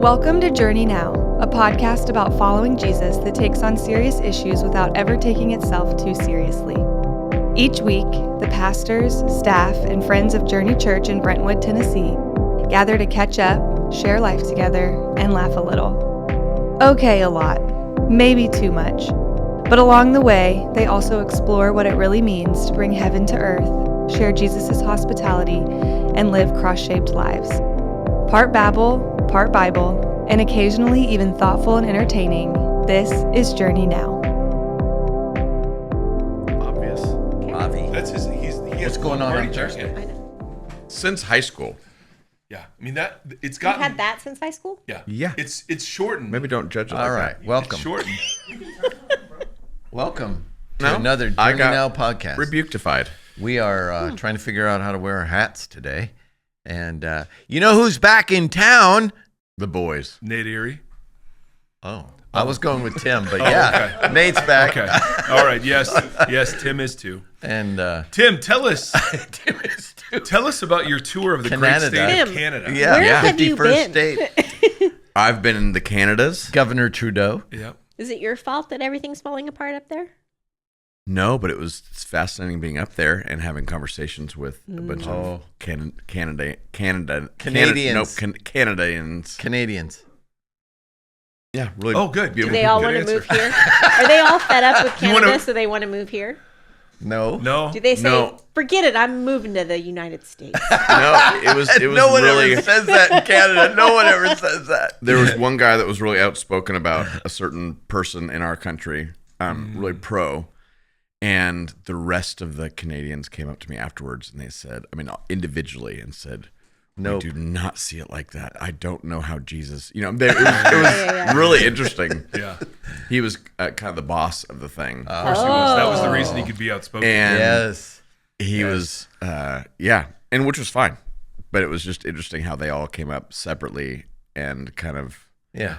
Welcome to Journey Now, a podcast about following Jesus that takes on serious issues without ever taking itself too seriously. Each week, the pastors, staff, and friends of Journey Church in Brentwood, Tennessee, gather to catch up, share life together, and laugh a little. Okay, a lot. Maybe too much. But along the way, they also explore what it really means to bring heaven to earth, share Jesus' hospitality, and live cross-shaped lives. Part babble, part Bible, and occasionally even thoughtful and entertaining, this is Journey Now. Obvious. Avi. That's his. He What's has going on party on Thursday? jacket. I know. Since high school. Yeah, I mean that it's You've gotten. had that since high school? Yeah. Yeah. It's shortened. Maybe don't judge it. All like right, that. welcome. It's shortened. Welcome to No, another I Journey got Now podcast. Rebuktified. We are trying to figure out how to wear our hats today. And you know who's back in town? The boys. Nate Erre. Oh, I was going with Tim, but yeah, okay. Nate's back. Okay. All right. Yes. Tim is too. And Tim, tell us. Tim is too. Tell us about your tour of the Canada. great state of Tim. Canada. Yeah, Where have you 51st been? state. I've been in the Canadas. Governor Trudeau. Yeah. Is it your fault that everything's falling apart up there? No, but it's fascinating being up there and having conversations with a bunch of Canadians. Canadians. Yeah, really. Oh, good. Do beautiful. they all Good want to answer. move here? Are they all fed up with You wanna- Canada, so they want to move here? No. No. Do they say, No. forget it, I'm moving to the United States? No, it was No one really. ever says that in Canada. No one ever says that. There was one guy that was really outspoken about a certain person in our country, really pro, and the rest of the Canadians came up to me afterwards and they said, I mean, individually, and said, Nope. I do not see it like that. I don't know how Jesus, it was really interesting. Yeah. He was kind of the boss of the thing. Of course he was. That was the reason he could be outspoken. And Yes. he was, and which was fine. But it was just interesting how they all came up separately and kind of, Yeah.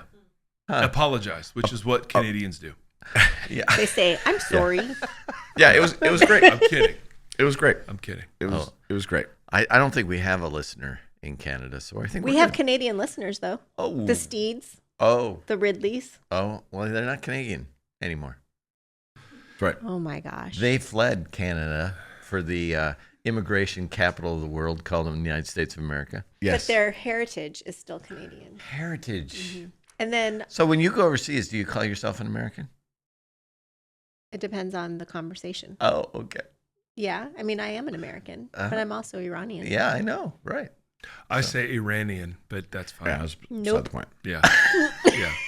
Apologize, which is what Canadians do. They say, I'm sorry. it was great. I'm kidding. It was great. I'm kidding. It was great. I don't think we have a listener in Canada, so I think We we're have good. Canadian listeners, though. Oh. The Steeds, Oh. the Ridleys. Oh. Well, they're not Canadian anymore. That's right. Oh, my gosh. They fled Canada for the immigration capital of the world, called them the United States of America. Yes. But their heritage is still Canadian. Heritage. And then So when you go overseas, do you call yourself an American? it depends on the conversation. Oh, okay. Yeah, I mean, I am an American, but I'm also Iranian. Yeah, I know. Right. I say Iranian, but that's fine. Yeah, that was beside Nope. the point. Yeah,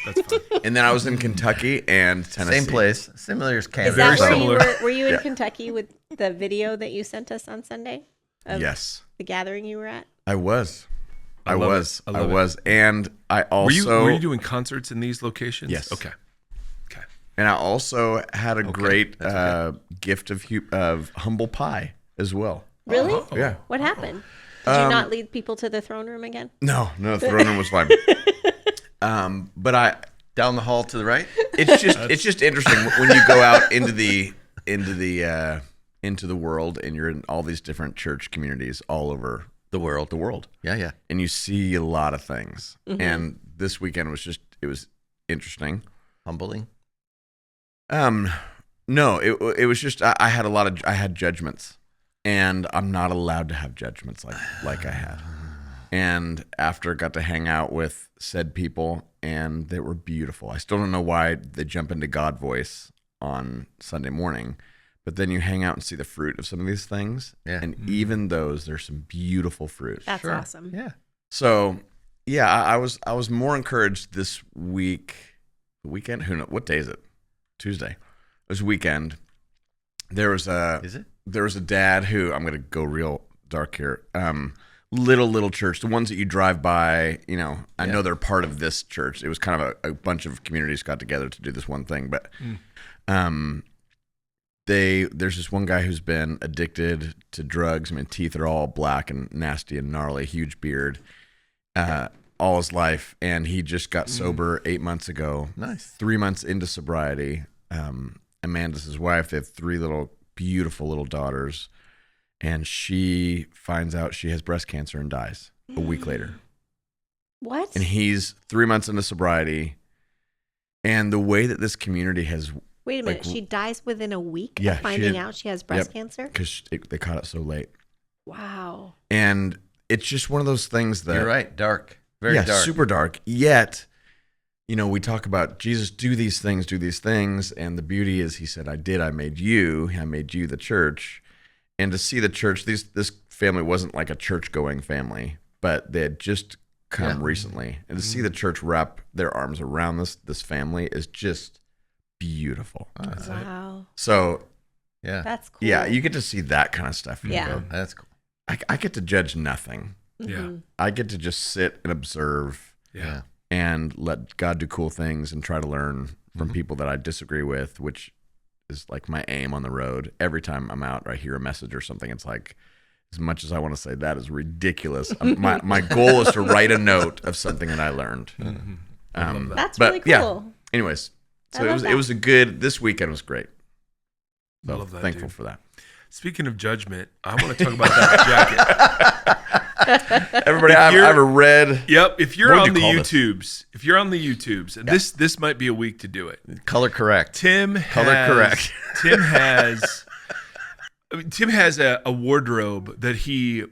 that's fine. And then I was in Kentucky and Tennessee. Same place. Similar as Canada. Is that Very where you similar. were you in Yeah. Kentucky with the video that you sent us on Sunday? Of Yes, the gathering you were at? I was. I I love was. it. I I love it. was. And I also. Were you doing concerts in these locations? Yes. Okay. And I also had a great that's gift of humble pie as well. Really? Oh. Yeah. What happened? Did you not lead people to the throne room again? No, the throne room was fine. But Down the hall to the right? it's just interesting when you go out into the world and you're in all these different church communities all over The world. the world, Yeah. and you see a lot of things. Mm-hmm. And this weekend was interesting. Humbling. No, it was just I had judgments, and I'm not allowed to have judgments like I had. And after got to hang out with said people, and they were beautiful. I still don't know why they jump into God voice on Sunday morning, but then you hang out and see the fruit of some of these things, Yeah. and even those, there's some beautiful fruit. That's awesome. Yeah. So, yeah, I was more encouraged this weekend. Who knows what day is it? Tuesday. It was weekend. There was a dad who, I'm gonna go real dark here. Little church, the ones that you drive by. I know they're part of this church. It was kind of a bunch of communities got together to do this one thing, but there's this one guy who's been addicted to drugs. I mean, teeth are all black and nasty and gnarly, huge beard, all his life, and he just got sober 8 months ago. Nice. 3 months into sobriety. Amanda's his wife. They have 3 beautiful little daughters, and she finds out she has breast cancer and dies a week later. What? And he's 3 months into sobriety. And the way that this community has... Wait a minute. She dies within a week Yeah, of finding out she has breast cancer? Because they caught it so late. Wow. And it's just one of those things that... You're right. Dark. Very dark. Super dark. Yet, we talk about Jesus, do these things. And the beauty is he said, I made you. I made you the church. And to see the church, this family wasn't like a church-going family, but they had just come recently. And to see the church wrap their arms around this family is just beautiful. Wow. So, that's cool. yeah, you get to see that kind of stuff. Yeah. That's cool. I get to judge nothing. Yeah. I get to just sit and observe Yeah. and let God do cool things and try to learn from people that I disagree with, which is like my aim on the road. Every time I'm out or I hear a message or something, it's like, as much as I want to say that is ridiculous, my goal is to write a note of something that I learned. That's but really cool. yeah. Anyways, so it was a good. This weekend was great. I So love that, thankful dude. for that. Speaking of judgment, I want to talk about that jacket. Everybody, I have a red. Yep. If you're What on would the you call this? YouTubes, and this might be a week to do it. Color correct. Tim has a wardrobe that he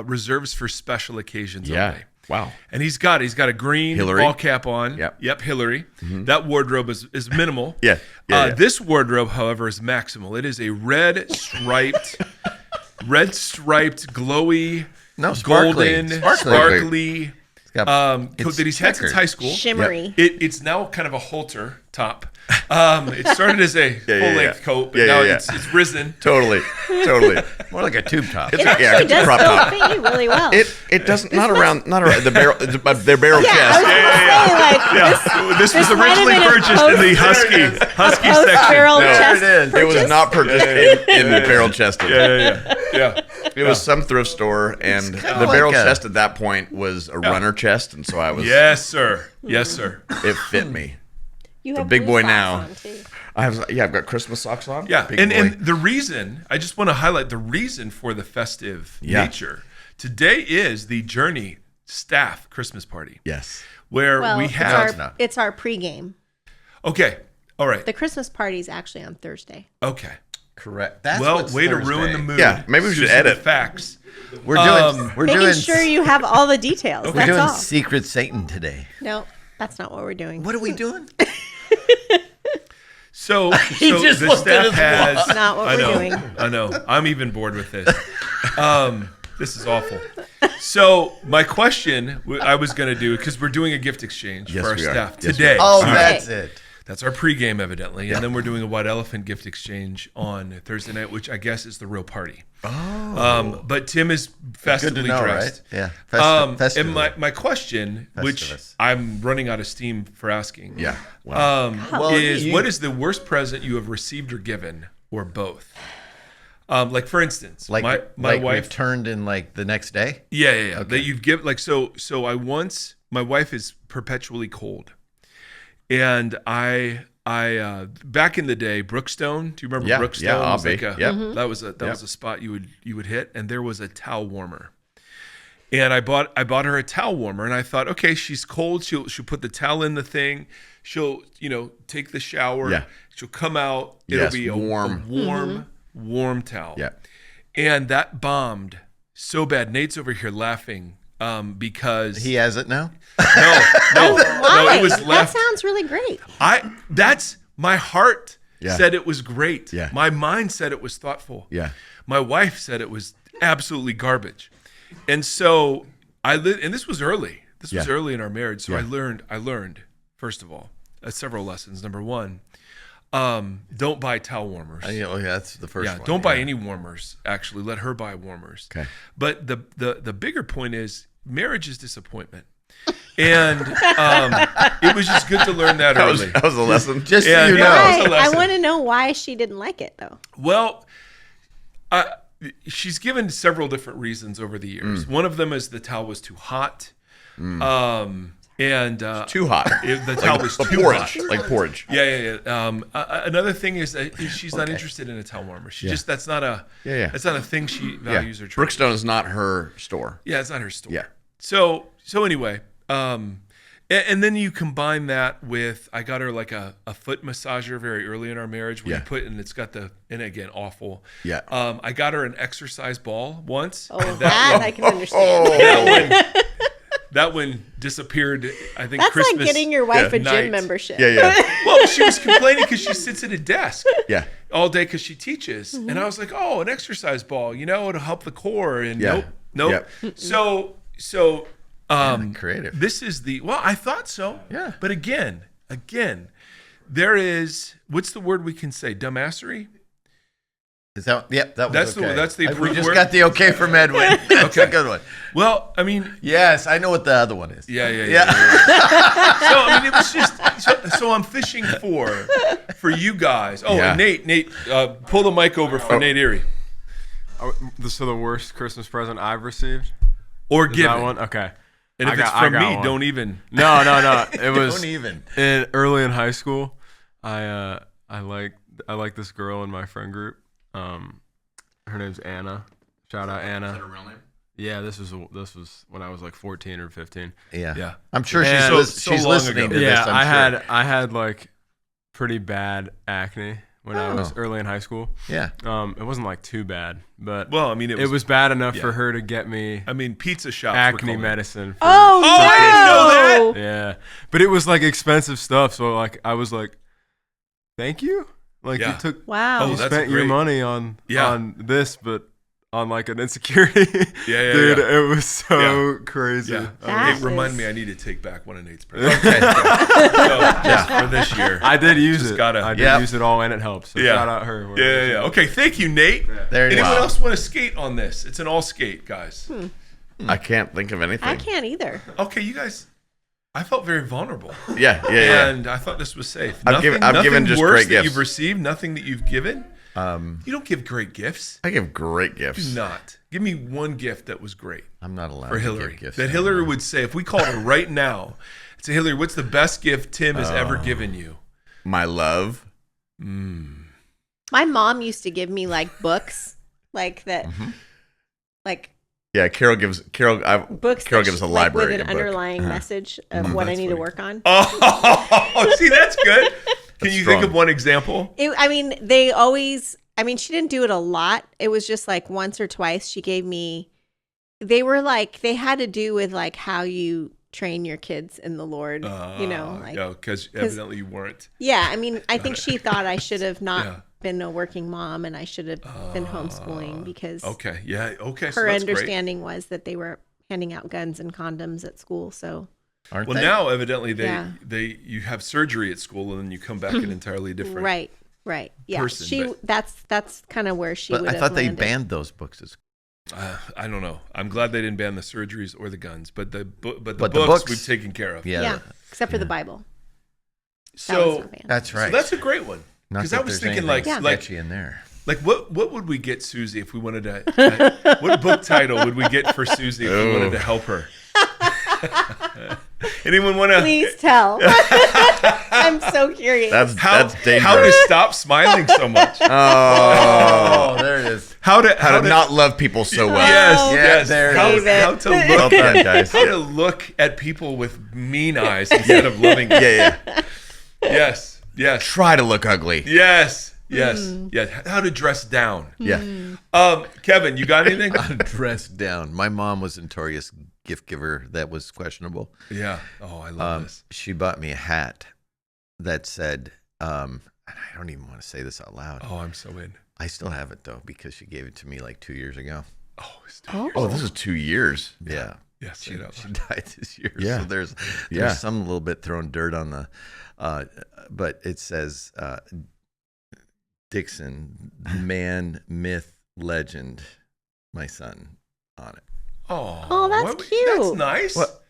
reserves for special occasions only. Wow. And he's got a green Hillary. ball cap on. Yep. Hillary. That wardrobe is minimal. Yeah. This wardrobe, however, is maximal. It is a red striped, glowy, golden, sparkly coat that he's had since high school. Shimmery. It's now kind of a halter top. It started as a full-length coat, but now it's risen. Totally. More like a tube top. It actually does crop still top. fit you really well. It doesn't not around the barrel their barrel I chest. was gonna say, This was might have originally been a purchased in the husky section. post-barrel No, chest it was purchase. not purchased in the barrel chested. Yeah. It was some thrift store, and the kinda barrel like a- chest at that point was a runner chest, and so I was. Yes, sir. Yes, sir. It fit me. You The have big blue boy socks now. on, too. I've got Christmas socks on. Yeah, Big and boy. the reason, I just want to highlight the reason for the festive Yeah. nature. Today is the Journey staff Christmas party, Yes. where Well, we have. it's our pregame. Okay, all right. The Christmas party is actually on Thursday. Okay. Correct. That's Well, what's way to Thursday. ruin the mood. Yeah, maybe we should Susan, edit. the facts. We're doing. We're Making doing. sure you have all the details. We're That's doing all. Secret Satan today. No, that's not what we're doing. What are we doing? So just the looked at staff his has. watch. Not what I we're know. doing. I know. I'm even bored with this. This is awful. So my question I was going to do, because we're doing a gift exchange Yes, for our we are. staff Yes, we today. are. Oh, Okay. that's it. That's our pregame, evidently. And then we're doing a White Elephant gift exchange on Thursday night, which I guess is the real party. Oh. But Tim is festively Good to know, dressed. right? Yeah. And my question, which Festivus. I'm running out of steam for asking, Yeah. Wow. Well, is you- what is the worst present you have received or given, or both? Like, for instance, Like my wife. returned in like the next day. Yeah. That you've given, like, so my wife is perpetually cold. And I back in the day, Brookstone. Do you remember Yeah, Brookstone? yeah, It was Obby. like Yep. that was a spot you would hit, and there was a towel warmer. And I bought her a towel warmer, and I thought, okay, she's cold. She'll put the towel in the thing. She'll take the shower. Yeah. She'll come out. It'll Yes, be a warm towel. Yeah. And that bombed so bad. Nate's over here laughing because He has it now. no, Why? it was left. That sounds really great. That's my heart Yeah. said it was great. Yeah. My mind said it was thoughtful. Yeah. My wife said it was absolutely garbage. And so and this was early. This was Yeah. early in our marriage. So Yeah. I learned first of all, several lessons. Number one, don't buy towel warmers. That's the first one. Don't buy any warmers. Actually, let her buy warmers. Okay. But the bigger point is marriage is disappointment, and it was just good to learn that early. That was a lesson. Just so Yeah, you yeah. know. That was a I lesson. want to know why she didn't like it, though. Well, she's given several different reasons over the years. One of them is the towel was too hot, and Too hot. the towel was too porridge. hot. Like porridge. Yeah. Another thing is that she's not interested in a towel warmer. She just that's not a that's not a thing she values or trusts. Brookstone is not her store. Yeah, it's not her store. Yeah. So anyway, And then you combine that with, I got her like a foot massager very early in our marriage where and it's got and again, awful. Yeah. I got her an exercise ball once. Oh, that I can understand. That one disappeared, I think, That's Christmas like getting your wife a night. gym membership. Yeah. Well, she was complaining because she sits at a desk Yeah. all day because she teaches. And I was like, oh, an exercise ball, it'll help the core. And nope. So creative. This is I thought so. Yeah. But again, there is, what's the word we can say? Dumbassery? Is that? Yep, that was okay. That's the We approved just word? got the okay from Edwin. That's a good one. Well, I mean, Yes, I know what the other one is. yeah. So I mean, it was just so I'm fishing for you guys. Oh, Yeah. and Nate, pull the mic over for Nate Erre. So the worst Christmas present I've received? Or Is given. that one? Okay. And if I it's got from me, one. don't even. No. It was Don't even. early in high school. I like this girl in my friend group. Her name's Anna. Shout out Anna. Is that a real name? Yeah, this was when I was like 14 or 15. Yeah. I'm sure And she's long listening ago. to Yeah, this. I'm sure. I had like pretty bad acne when I was early in high school. Yeah. It wasn't like too bad, but Well, I mean, it was bad enough yeah. for her to get me I mean, pizza shops. were acne calling. medicine. For, Oh, no. I didn't know that. Yeah, but it was like expensive stuff. So like I was like, "Thank you." Like Yeah. you took, Wow. Oh, you that's spent your great. money on Yeah. this, but on like an insecurity. Yeah, Dude, yeah. it was so crazy. Yeah. That Hey, remind is- me, I need to take back one of Nate's presents. So, just for this year. I did use Just it. gotta- I did Yep. use it all, and it helped. So Yeah. shout out her. Yeah. Okay, thank you, Nate. There you Anyone go. else want to skate on this? It's an all skate, guys. I can't think of anything. I can't either. Okay, you guys, I felt very vulnerable. Yeah. And I thought this was safe. I've given just worse great that gifts. you've received, nothing that you've given. You don't give great gifts. I give great Do gifts. not. Give me one gift that was great I'm not allowed for to Hillary. give gifts That anymore. Hillary would say, if we called her right now, say, Hillary, what's the best gift Tim has ever given you? My love. My mom used to give me like books, like that, like Yeah, Carol gives books. Carol that gives a like, library with a an book. underlying message of what I need to work on. Oh, see, that's good. Can you think strong. of one example? She didn't do it a lot. It was just like once or twice she gave me, they had to do with like how you train your kids in the Lord, Because evidently you weren't. Yeah, I mean, I think she thought I should have not Yeah. been a working mom and I should have been homeschooling because Okay, yeah, okay. So her that's great. understanding was that they were handing out guns and condoms at school. So Aren't Well, they? now evidently Yeah. you have surgery at school and then you come back an entirely different. right, yeah. person, That's kind of where she. But would I have thought they landed. banned those books. I don't know. I'm glad they didn't ban the surgeries or the guns, but the But the books, books- we've taken care of. Yeah. Yeah, except for the Bible. That was So, not banned. That's right. so that's a great one. Not Because that I was there's thinking anything like sketchy in there. like what would we get Susie if we wanted to? What book title would we get for Susie if we wanted to help her? Anyone want to? Please tell. I'm so curious. That's dangerous. How to stop smiling so much? Oh, there it is. How to not love people so well. Yes, Oh, yes. there it How, is. how to Well look done, at guys. how to look at people with mean eyes instead of loving. Yeah. Yes. Yes. Try to look ugly. Yes. Yes. Yes. How to dress down. Yeah. Kevin, you got anything? Dressed down. My mom was a notorious gift giver. That was questionable. Yeah. Oh, I love this. She bought me a hat that said, and I don't even want to say this out loud. Oh, I'm so in. I still have it though because she gave it to me like 2 years ago. Oh, it's too Oh, this is 2 years. Yeah. Yes. She I know. died this year. Yeah. So there's Yeah. some little bit thrown dirt on the, but it says Dixon, man, myth, legend, my son on it. Oh, that's what- cute. That's nice. What?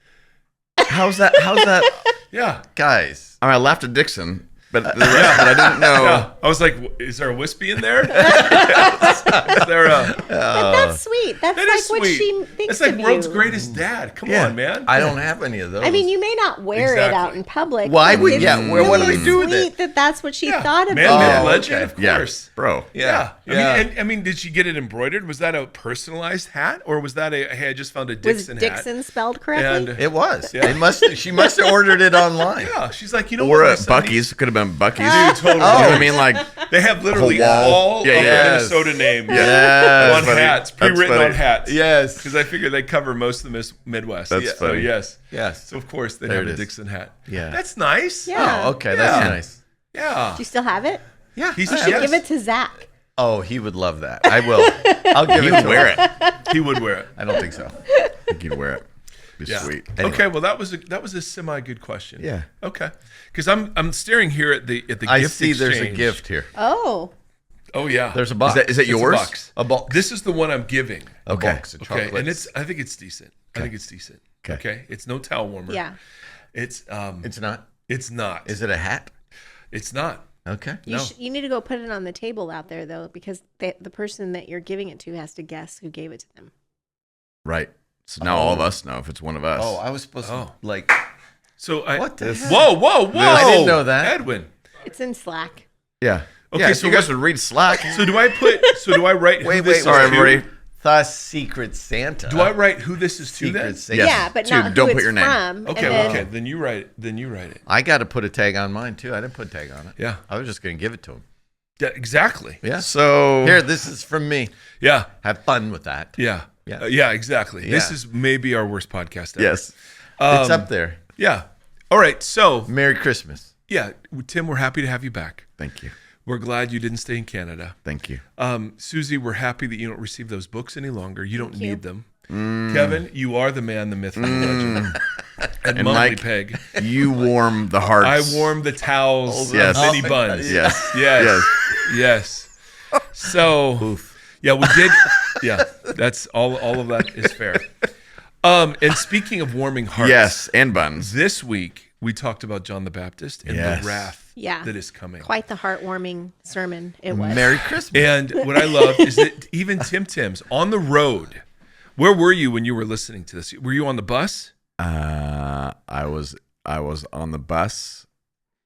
How's that? Yeah. Guys. I laughed at Dixon, but the rest of it I didn't know. Yeah. I was like, is there a wispy in there? Is there a? But that's sweet. That's That like is what sweet. she thinks It's like of world's you. greatest dad. Come Yeah. on, man. I don't have any of those. I mean, you may not wear it out Exactly. in public. Why but would- it's yeah, well, what do really we do with it? sweet that's what she Yeah. thought Man, about. myth, Oh, legend, okay. of Yeah, course. bro. Yeah. Yeah. I mean, did she get it embroidered? Was that a personalized hat, or was that a? Hey, I just found a Was Dixon hat. Dixon spelled correctly? And It was. Yeah. She must have ordered it online. yeah, she's like, you know Or what? my at son Bucky's. Could have been Bucky's. needs- Dude, totally. You know what I mean? Like, They have literally whole wall. all Yeah, of yeah. the Minnesota names Yes. on funny. hats, That's pre-written funny. on hats. Yes. Because I figured they cover most of the Midwest. That's So funny. yes. Yes. So of course they There have it a is. Dixon hat. Yeah. That's nice. Yeah. Oh, okay. Yeah. That's nice. Yeah. Do you still have it? Yeah. He's You a should yes. give it to Zach. Oh, he would love that. I will. I'll give he it would to wear him. it. He would wear it. I don't think so. I think he'd wear it. Be Yeah. sweet. Anyway. Okay, well that was a semi good question. Yeah. Okay. Because I'm staring here at the I gift see there's a exchange. gift here. Oh. Oh yeah. There's a box. Is that It's yours? A box. A box. This is the one I'm giving. Okay. box of Okay, chocolates. and I think it's decent. I think it's decent. Okay. Okay. It's no towel warmer. Yeah. It's It's not. it's not. Is it a hat? It's not. Okay. You need to go put it on the table out there, though, because the person that you're giving it to has to guess who gave it to them. Right. So now all of us know if it's one of us. Oh, I was supposed Oh. to like. So I What the heck? Whoa. I didn't know that. Edwin. It's in Slack. yeah. Okay, Yeah, so so you guys would read Slack. So do I write who Wait, this wait. is Sorry, to? everybody. The Secret Santa. Do I write who this is to Secret then? Santa? Yes. Yeah, but Dude, not who don't put it's your name. from. Okay, and then- okay. Then you write it. I got to put a tag on mine too. I didn't put a tag on it. Yeah. I was just going to give it to him. Yeah, exactly. Yeah. So Here, this is from me. Yeah. Have fun with that. Yeah. Yeah. Yeah, exactly. This Yeah. is maybe our worst podcast ever. yes. It's up there. Yeah. All right. So, Merry Christmas. yeah, Tim, we're happy to have you back. Thank you. We're glad you didn't stay in Canada. Thank you. Susie, we're happy that you don't receive those books any longer. You don't you. need them. Kevin, you are the man, the myth, and the legend. And, And Mumbly Mike, Peg. You warm the hearts. I warm the towels Yes. of mini buns. Yes. Yes. Yes. So, yeah, we did. Yeah, that's all of that is fair. And speaking of warming hearts, Yes, and buns. this week we talked about John the Baptist and Yes. the wrath Yeah. that is coming. Quite the heartwarming sermon it was. Merry Christmas. And what I love is that even Tim's on the road. Where were you when you were listening to this? Were you on the bus? I was on the bus.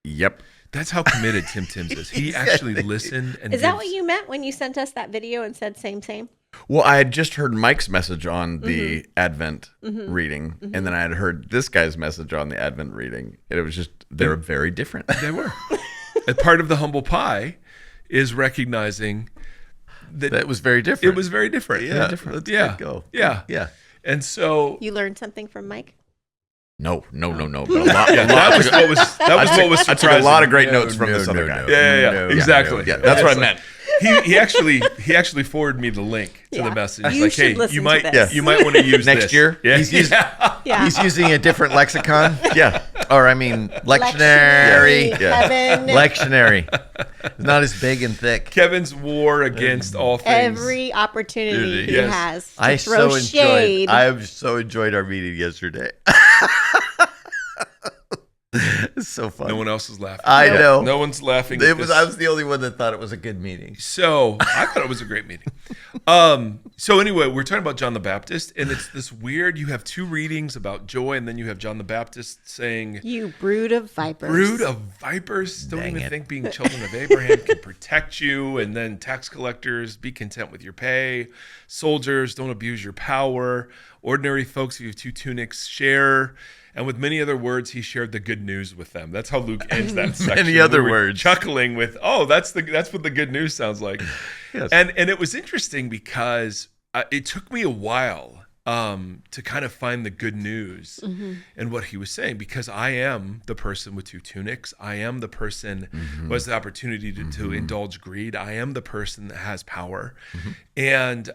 Yep. That's how committed Tim's is. He actually listened and Is that gives- what you meant when you sent us that video and said same? Well, I had just heard Mike's message on the Advent reading, and then I had heard this guy's message on the Advent reading, and it was just they were very different. They were. And part of the humble pie is recognizing that That was very different. it was very different. Yeah. Very different. Let's Yeah. go. Yeah. Yeah. And so You learned something from Mike? No. But a lot, yeah, that was what was I took a surprising. lot of great notes from this other guy. Yeah. No. Exactly. Yeah, that's what I meant. He actually forwarded me the link to the Yeah. message. You He's like, should hey, listen you to might this. you might want to use Next this. year? Yeah. He's used- Yeah. He's using a different lexicon. Yeah. Or, I mean, lectionary. Yeah. Kevin. Lectionary. It's not as big and thick. Kevin's war against all things. Every opportunity he Yes. has to I throw shade. I so enjoyed our meeting yesterday. It's so fun. No one else is laughing. I know. No one's laughing. It at was. this. I was the only one that thought it was a good meeting. So I thought it was a great meeting. So anyway, we're talking about John the Baptist, and it's this weird. You have two readings about joy, and then you have John the Baptist saying, You brood of vipers. "Brood of vipers, don't Dang even it. think being children of Abraham can protect you." And then tax collectors, be content with your pay. Soldiers, don't abuse your power. Ordinary folks, if you have two tunics, share. And with many other words, he shared the good news with them. That's how Luke ends that section. Many other We were words. chuckling with, "Oh, that's what the good news sounds like." Yes. And it was interesting because it took me a while to kind of find the good news in what he was saying, because I am the person with two tunics. I am the person who has the opportunity to indulge greed. I am the person that has power. And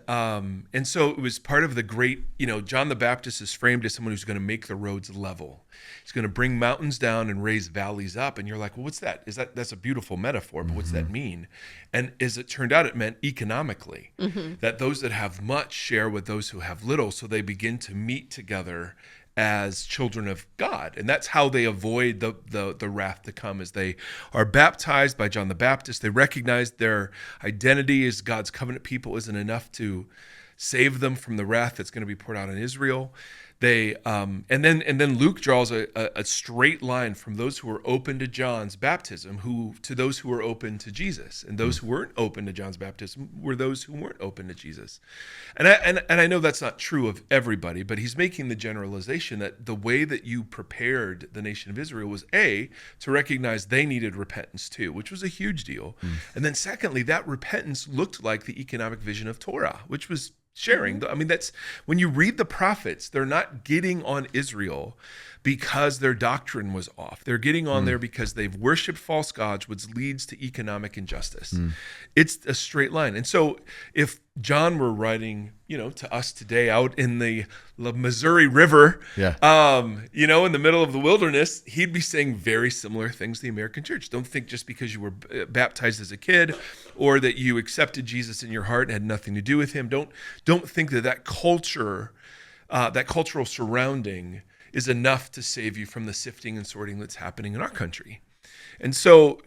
so it was part of the great, John the Baptist is framed as someone who's going to make the roads level. He's going to bring mountains down and raise valleys up. And you're like, well, what's that? That's a beautiful metaphor, but what's that mean? And as it turned out, it meant economically, that those that have much share with those who have little, so they begin to meet together as children of God. And that's how they avoid the wrath to come, as they are baptized by John the Baptist. They recognize their identity as God's covenant people isn't enough to save them from the wrath that's going to be poured out on Israel. They and then Luke draws a straight line from those who were open to John's baptism to those who were open to Jesus, and those who weren't open to John's baptism were those who weren't open to Jesus. And I know that's not true of everybody, but he's making the generalization that the way that you prepared the nation of Israel was to recognize they needed repentance too, which was a huge deal. And then secondly, that repentance looked like the economic vision of Torah, which was sharing. I mean, that's when you read the prophets, they're not getting on Israel because their doctrine was off. They're getting on there because they've worshiped false gods, which leads to economic injustice. It's a straight line. And so if John were writing, to us today out in the Missouri River, in the middle of the wilderness, he'd be saying very similar things to the American church. Don't think just because you were baptized as a kid or that you accepted Jesus in your heart and had nothing to do with him. Don't think that culture, that cultural surrounding is enough to save you from the sifting and sorting that's happening in our country. And so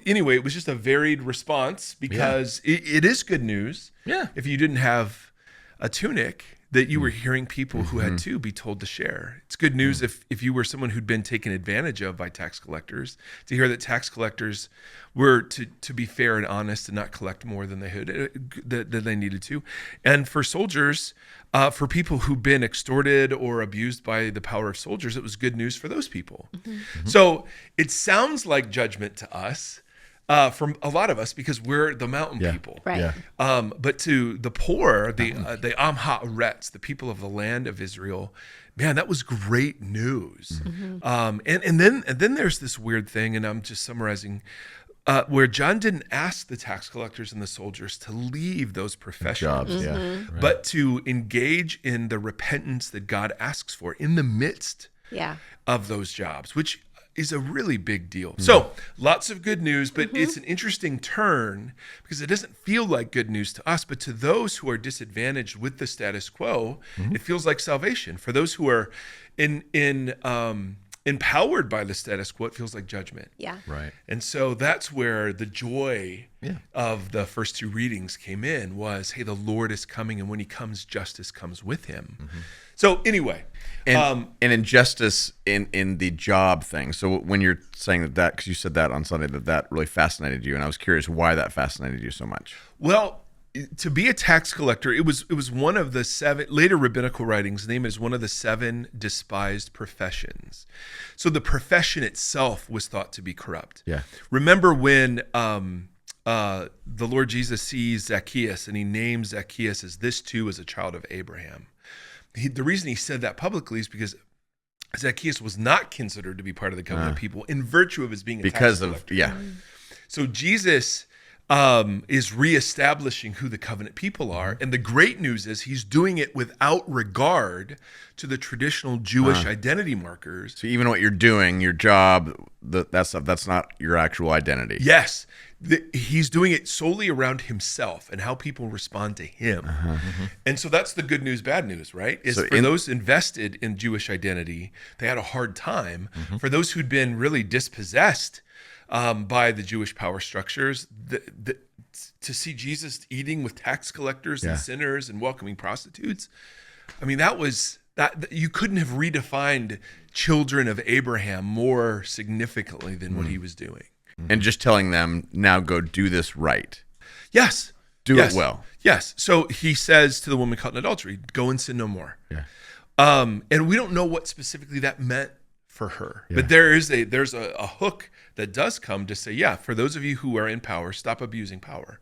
anyway, it was just a varied response because it is good news. Yeah. If you didn't have a tunic, that you were hearing people who had two be told to share. It's good news if you were someone who'd been taken advantage of by tax collectors, to hear that tax collectors were to be fair and honest and not collect more than they needed to. And for soldiers, for people who've been extorted or abused by the power of soldiers, it was good news for those people. So it sounds like judgment to us, from a lot of us, because we're the mountain people. Right. But to the poor, the Amha-Eretz, the people of the land of Israel, man, that was great news. And then there's this weird thing, and I'm just summarizing, where John didn't ask the tax collectors and the soldiers to leave those professions, but to engage in the repentance that God asks for in the midst of those jobs, which is a really big deal. So lots of good news, but it's an interesting turn because it doesn't feel like good news to us, but to those who are disadvantaged with the status quo, it feels like salvation. For those who are empowered by the status quo, it feels like judgment. Yeah. Right. And so that's where the joy of the first two readings came in, was, hey, the Lord is coming, and when he comes, justice comes with him. So anyway, and injustice in the job thing. So when you're saying that, because you said that on Sunday, that really fascinated you, and I was curious why that fascinated you so much. Well, to be a tax collector, it was one of the 7 later rabbinical writings. Name is one of the 7 despised professions. So the profession itself was thought to be corrupt. Yeah. Remember when the Lord Jesus sees Zacchaeus, and he names Zacchaeus as this too is a child of Abraham. The reason he said that publicly is because Zacchaeus was not considered to be part of the covenant people in virtue of his being a tax collector. So Jesus is reestablishing who the covenant people are. And the great news is he's doing it without regard to the traditional Jewish identity markers. So even what you're doing, your job, that stuff, that's not your actual identity. Yes. He's doing it solely around himself and how people respond to him. And so that's the good news, bad news, right? Is for those invested in Jewish identity, they had a hard time. For those who'd been really dispossessed by the Jewish power structures, to see Jesus eating with tax collectors and sinners and welcoming prostitutes, I mean, that you couldn't have redefined children of Abraham more significantly than what he was doing. And just telling them, now go do this right. Yes. Do it well. Yes. So he says to the woman caught in adultery, go and sin no more. And we don't know what specifically that meant for her. But there's a hook that does come to say, for those of you who are in power, stop abusing power.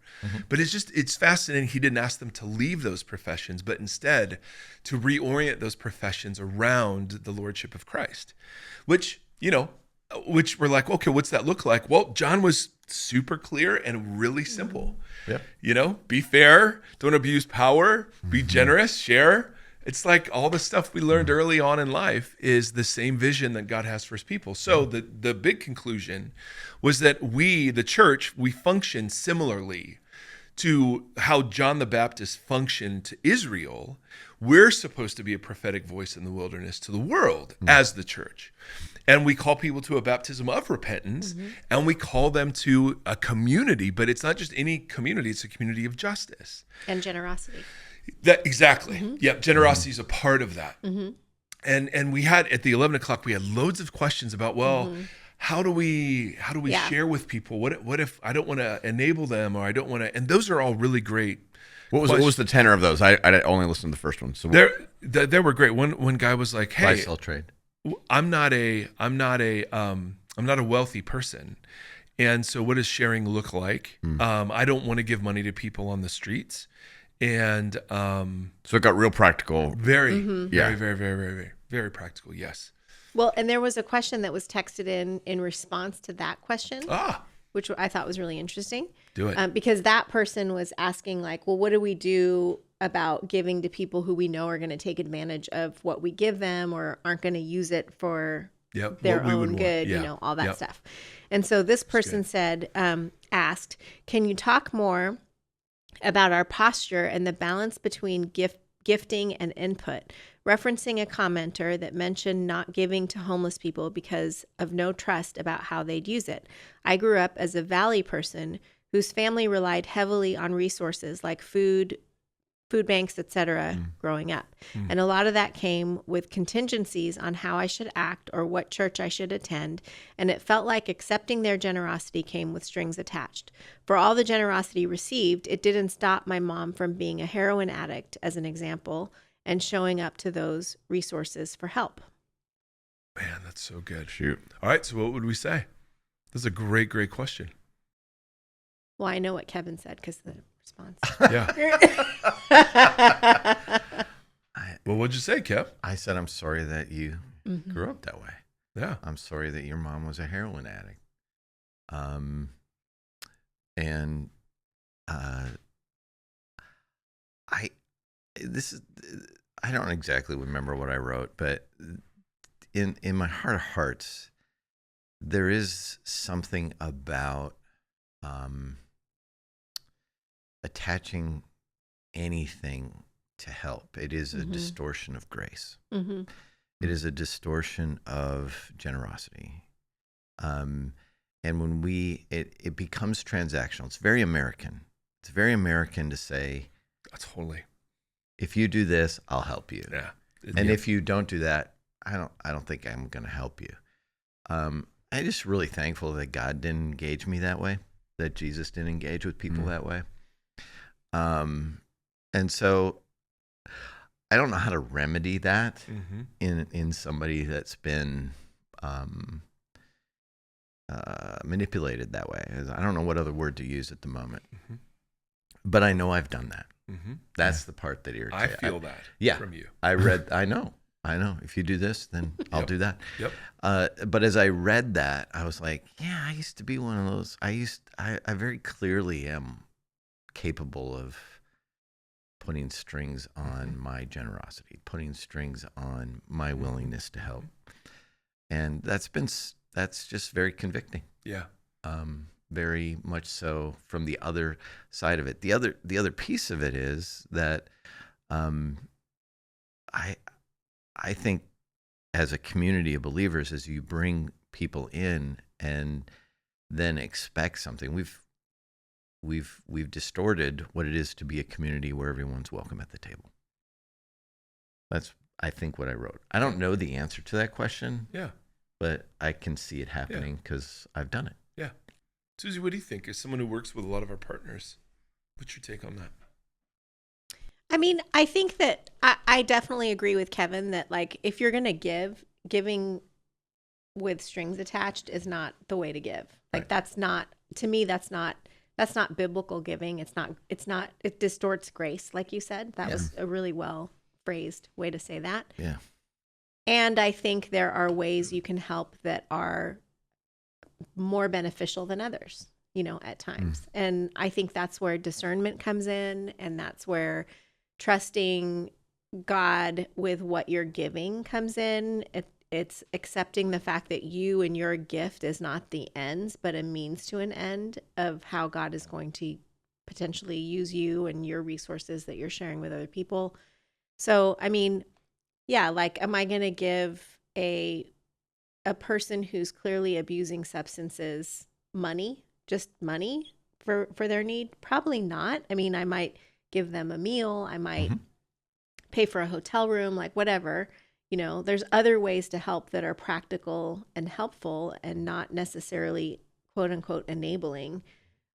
But it's fascinating. He didn't ask them to leave those professions, but instead to reorient those professions around the lordship of Christ, which we're like, okay, what's that look like? Well, John was super clear and really simple. Be fair, don't abuse power, be generous, share. It's like all the stuff we learned early on in life is the same vision that God has for his people. So the big conclusion was that we, the church, we function similarly to how John the Baptist functioned to Israel, we're supposed to be a prophetic voice in the wilderness to the world as the church. And we call people to a baptism of repentance, and we call them to a community, but it's not just any community, it's a community of justice. And generosity. That exactly. Yep, generosity is a part of that. And we had at the 11 o'clock, we had loads of questions about, well, how do we share with people? What if I don't want to enable them, or I don't want to? And those are all really great. What was the tenor of those? I only listened to the first one. So they were great. One guy was like, "Hey, Buy, sell, trade. I'm not a wealthy person, and so what does sharing look like? I don't want to give money to people on the streets, and so it got real practical. Very, very practical. Yes. Well, and there was a question that was texted in response to that question, which I thought was really interesting. Do it. Because that person was asking, like, well, what do we do about giving to people who we know are going to take advantage of what we give them, or aren't going to use it for their own good, all that stuff. And so this person said, asked, can you talk more about our posture and the balance between gifting and input, referencing a commenter that mentioned not giving to homeless people because of no trust about how they'd use it. I grew up as a Valley person whose family relied heavily on resources like food banks, etc., growing up. And a lot of that came with contingencies on how I should act or what church I should attend. And it felt like accepting their generosity came with strings attached. For all the generosity received, it didn't stop my mom from being a heroin addict, as an example, and showing up to those resources for help. Man, that's so good. Shoot. All right, so what would we say? This is a great question. Well, I know what Kevin said because the response. Yeah. Well, what'd you say, Kev? I said, I'm sorry that you grew up that way. Yeah. I'm sorry that your mom was a heroin addict. I don't exactly remember what I wrote, but in my heart of hearts, there is something about attaching anything to help. It is a distortion of grace. It is a distortion of generosity. And when it becomes transactional, it's very American. It's very American to say, Totally. If you do this, I'll help you. Yeah. And if you don't do that, I don't think I'm going to help you. I'm just really thankful that God didn't engage me that way, that Jesus didn't engage with people that way. And so I don't know how to remedy that in somebody that's been manipulated that way. I don't know what other word to use at the moment, but I know I've done that. That's the part that irritates. I feel that from you. I know. If you do this, then I'll do that. Yep. But as I read that, I was like, yeah, I used to be one of those. I very clearly am capable of putting strings on my generosity, putting strings on my willingness to help. And that's just very convicting. Yeah. Very much so from the other side of it. The other piece of it is that I think as a community of believers, as you bring people in and then expect something, we've distorted what it is to be a community where everyone's welcome at the table. That's, I think, what I wrote. I don't know the answer to that question. Yeah. But I can see it happening because I've done it. Yeah. Suzie, what do you think? As someone who works with a lot of our partners, what's your take on that? I mean, I think that I definitely agree with Kevin that, like, if you're going to giving with strings attached is not the way to give. Like, Right. that's not, to me, that's not biblical giving. It distorts grace, like you said. That was a really well phrased way to say that. Yeah. And I think there are ways you can help that are more beneficial than others, at times. And I think that's where discernment comes in, and that's where trusting God with what you're giving comes in. It's accepting the fact that you and your gift is not the ends, but a means to an end of how God is going to potentially use you and your resources that you're sharing with other people. So, I mean, yeah, like, am I going to give a person who's clearly abusing substances money, just money for their need? Probably not. I mean, I might give them a meal. I might pay for a hotel room, like whatever. You know, there's other ways to help that are practical and helpful and not necessarily quote unquote enabling.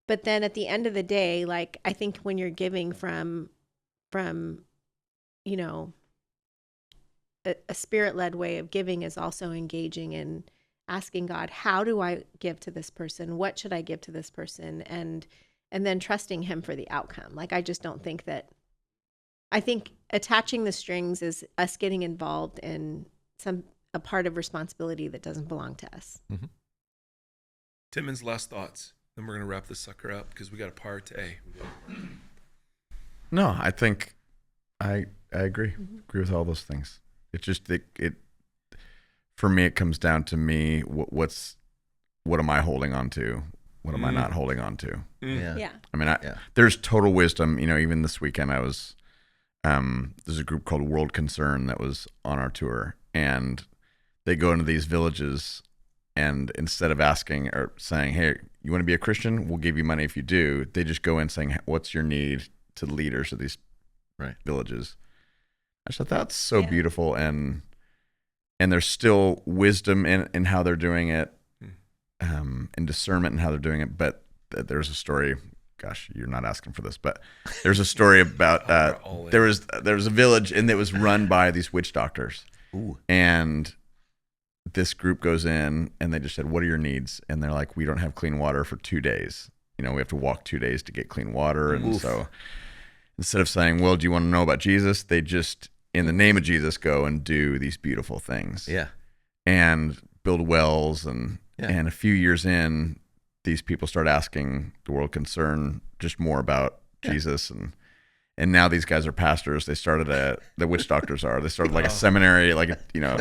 But then at the end of the day, like, I think when you're giving from, you know, a spirit-led way of giving is also engaging in asking God, how do I give to this person? What should I give to this person? And then trusting him for the outcome. Like, I just don't think that, I think attaching the strings is us getting involved in a part of responsibility that doesn't belong to us. Mm-hmm. Timmons, last thoughts. Then we're going to wrap this sucker up because we got a party. No, I think I agree. Agree with all those things. It's just it for me. It comes down to me. What am I holding on to? What am I not holding on to? Yeah. I mean, there's total wisdom. You know, even this weekend, I was there's a group called World Concern that was on our tour, and they go into these villages, and instead of asking or saying, "Hey, you want to be a Christian? We'll give you money if you do," they just go in saying, "What's your need?" to the leaders of these villages. I just thought that's so beautiful, and there's still wisdom in how they're doing it, and discernment in how they're doing it. But there's a story. Gosh, you're not asking for this, but there's a story about there was a village, and it was run by these witch doctors. Ooh. And this group goes in, and they just said, "What are your needs?" And they're like, "We don't have clean water for 2 days. You know, we have to walk 2 days to get clean water." And so instead of saying, "Well, do you want to know about Jesus?" they just, in the name of Jesus, go and do these beautiful things. Yeah. And build wells. And a few years in, these people start asking the World Concern just more about Jesus. And now these guys are pastors. They started the witch doctors are. They started like a seminary, like, you know,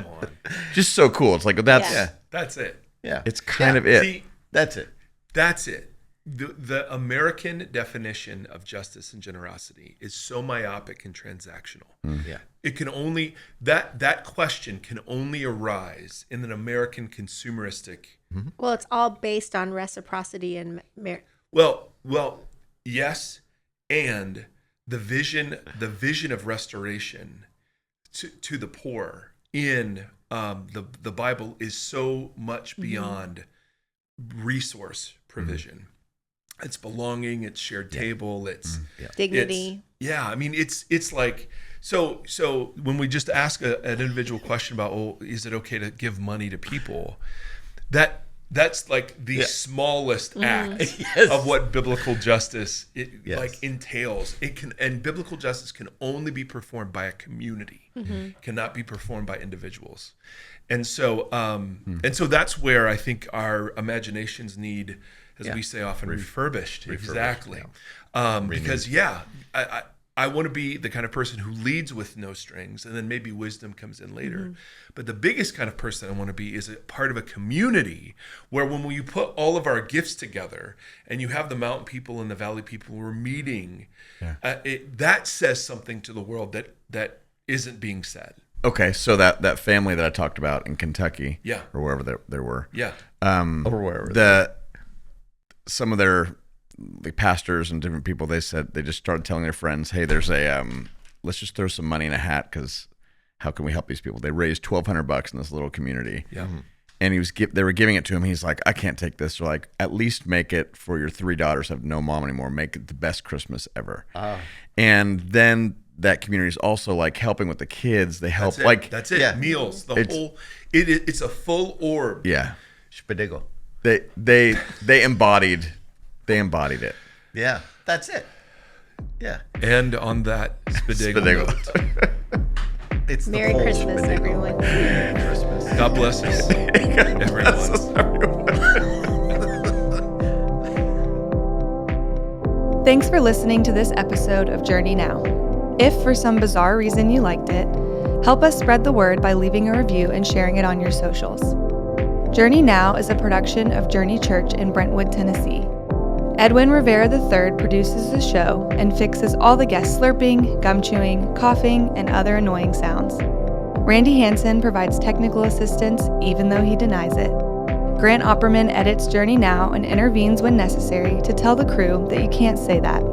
just so cool. It's like, That's it. Yeah. It's kind of it. See, That's it. That's it. The American definition of justice and generosity is so myopic and transactional. Yeah. It can only that question can only arise in an American consumeristic. Well, it's all based on reciprocity and Well, yes, and the vision of restoration to the poor in the Bible is so much beyond resource provision. It's belonging, it's shared table, it's dignity. I mean, it's like so when we just ask an individual question about, oh, is it okay to give money to people? That's like the smallest act of what biblical justice like entails. And biblical justice can only be performed by a community, cannot be performed by individuals. And so that's where I think our imaginations need, as we say often, refurbished. Exactly. Because I want to be the kind of person who leads with no strings, and then maybe wisdom comes in later. But the biggest kind of person I want to be is a part of a community where when you put all of our gifts together and you have the mountain people and the valley people who are meeting, that says something to the world that isn't being said. Okay, so that family that I talked about in Kentucky, or wherever they were, or wherever, some of their pastors and different people, they said they just started telling their friends, "Hey, there's a let's just throw some money in a hat because how can we help these people?" They raised $1,200 in this little community, and they were giving it to him. He's like, "I can't take this." They're like, "At least make it for your 3 daughters who have no mom anymore. Make it the best Christmas ever." And then that community is also like helping with the kids. They help that's it. Meals, it's a full orb. Yeah, Spadigo. They embodied it. Yeah, that's it. Yeah. And on that spadigo note, it's Merry Christmas, everyone. Merry Christmas. God bless us, everyone. Thanks for listening to this episode of Journey Now. If for some bizarre reason you liked it, help us spread the word by leaving a review and sharing it on your socials. Journey Now is a production of Journey Church in Brentwood, Tennessee. Edwin Rivera III produces the show and fixes all the guest slurping, gum chewing, coughing, and other annoying sounds. Randy Hansen provides technical assistance even though he denies it. Grant Opperman edits Journey Now and intervenes when necessary to tell the crew that you can't say that.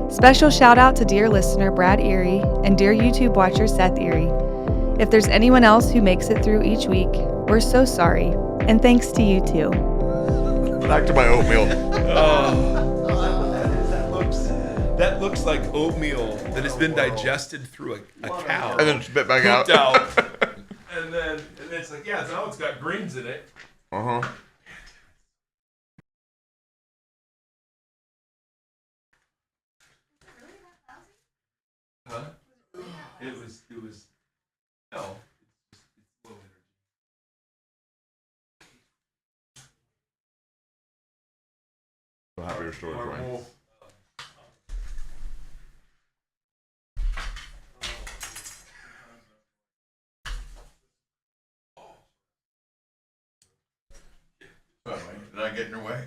Special shout out to dear listener Brad Erie and dear YouTube watcher Seth Erie. If there's anyone else who makes it through each week, we're so sorry, and thanks to you too. Back to my oatmeal. That looks like oatmeal that has been digested through a cow. And then spit back out. And then it's like, yeah, now it's got greens in it. Uh-huh. Huh? It was, no. It's low energy. So happy your story, Dwayne. Did I get in your way?